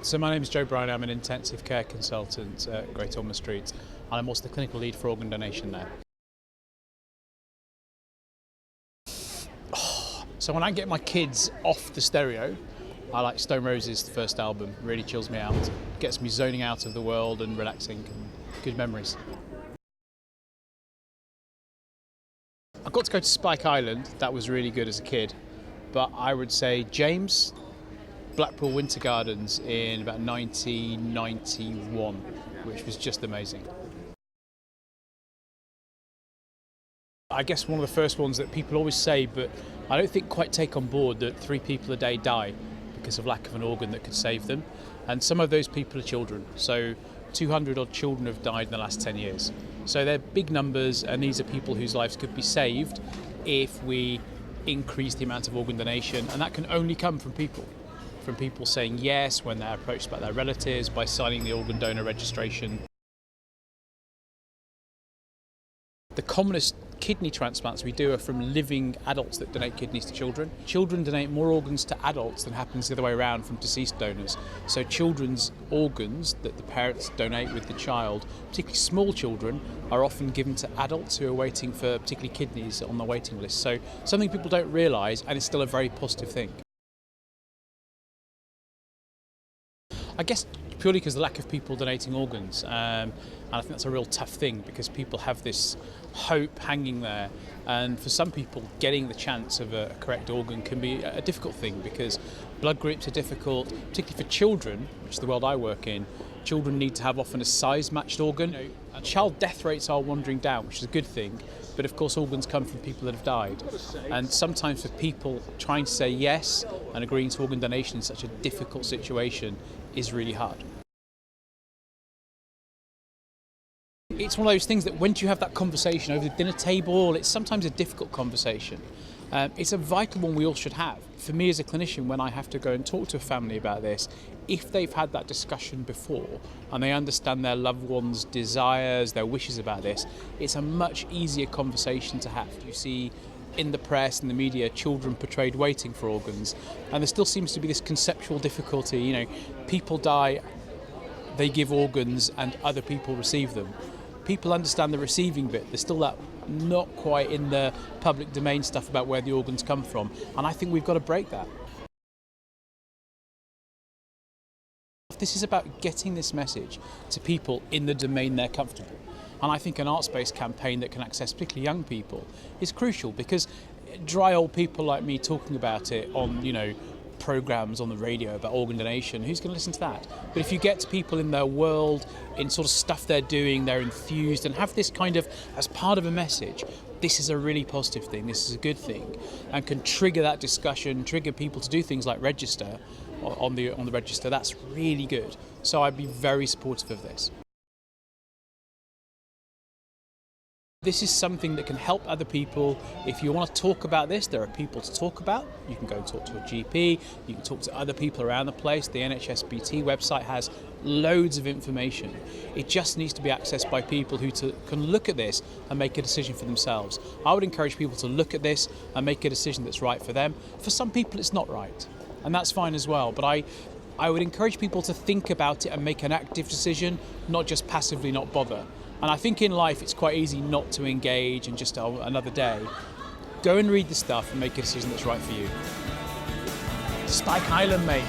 So my name is Joe Brierley. I'm an intensive care consultant at Great Ormond Street, and I'm also the clinical lead for organ donation there. So when I get my kids off the stereo, I like Stone Roses, the first album. Really chills me out, gets me zoning out of the world and relaxing, and good memories. I got to go to Spike Island. That was really good as a kid, but I would say James, Blackpool Winter Gardens in about 1991, which was just amazing. I guess one of the first ones that people always say, but I don't think quite take on board, that 3 people a day die because of lack of an organ that could save them. And some of those people are children. So 200 odd children have died in the last 10 years. So they're big numbers, and these are people whose lives could be saved if we increase the amount of organ donation. And that can only come from people saying yes when they're approached by their relatives, by signing the organ donor registration. The commonest kidney transplants we do are from living adults that donate kidneys to children. Children donate more organs to adults than happens the other way around from deceased donors. So children's organs that the parents donate with the child, particularly small children, are often given to adults who are waiting for particularly kidneys on the waiting list. So something people don't realise, and it's still a very positive thing. I guess purely because of the lack of people donating organs, and I think that's a real tough thing because people have this hope hanging there, and for some people getting the chance of a correct organ can be a difficult thing because blood groups are difficult, particularly for children, which is the world I work in. Children need to have often a size-matched organ. Child death rates are wandering down, which is a good thing, but of course organs come from people that have died. And sometimes for people trying to say yes and agreeing to organ donation in such a difficult situation is really hard. It's one of those things that once you have that conversation over the dinner table, it's sometimes a difficult conversation. It's a vital one we all should have. For me as a clinician, when I have to go and talk to a family about this, if they've had that discussion before and they understand their loved one's desires, their wishes about this, it's a much easier conversation to have. You see in the press and the media children portrayed waiting for organs, and there still seems to be this conceptual difficulty. People die, they give organs, and other people receive them. People understand the receiving bit. There's still that not quite in the public domain stuff about where the organs come from, and I think we've got to break that. This is about getting this message to people in the domain they're comfortable. And I think an arts-based campaign that can access particularly young people is crucial, because dry old people like me talking about it on, programs on the radio about organ donation, who's going to listen to that? But if you get to people in their world, in sort of stuff they're doing, they're enthused and have this kind of, as part of a message, this is a really positive thing, this is a good thing, and can trigger that discussion, trigger people to do things like register on the register, that's really good. So I'd be very supportive of this. This is something that can help other people. If you want to talk about this, there are people to talk about. You can go and talk to a GP, you can talk to other people around the place. The NHSBT website has loads of information. It just needs to be accessed by people who can look at this and make a decision for themselves. I would encourage people to look at this and make a decision that's right for them. For some people it's not right, and that's fine as well, but I would encourage people to think about it and make an active decision, not just passively not bother. And I think in life it's quite easy not to engage and just another day. Go and read the stuff and make a decision that's right for you. Spike Island, mate.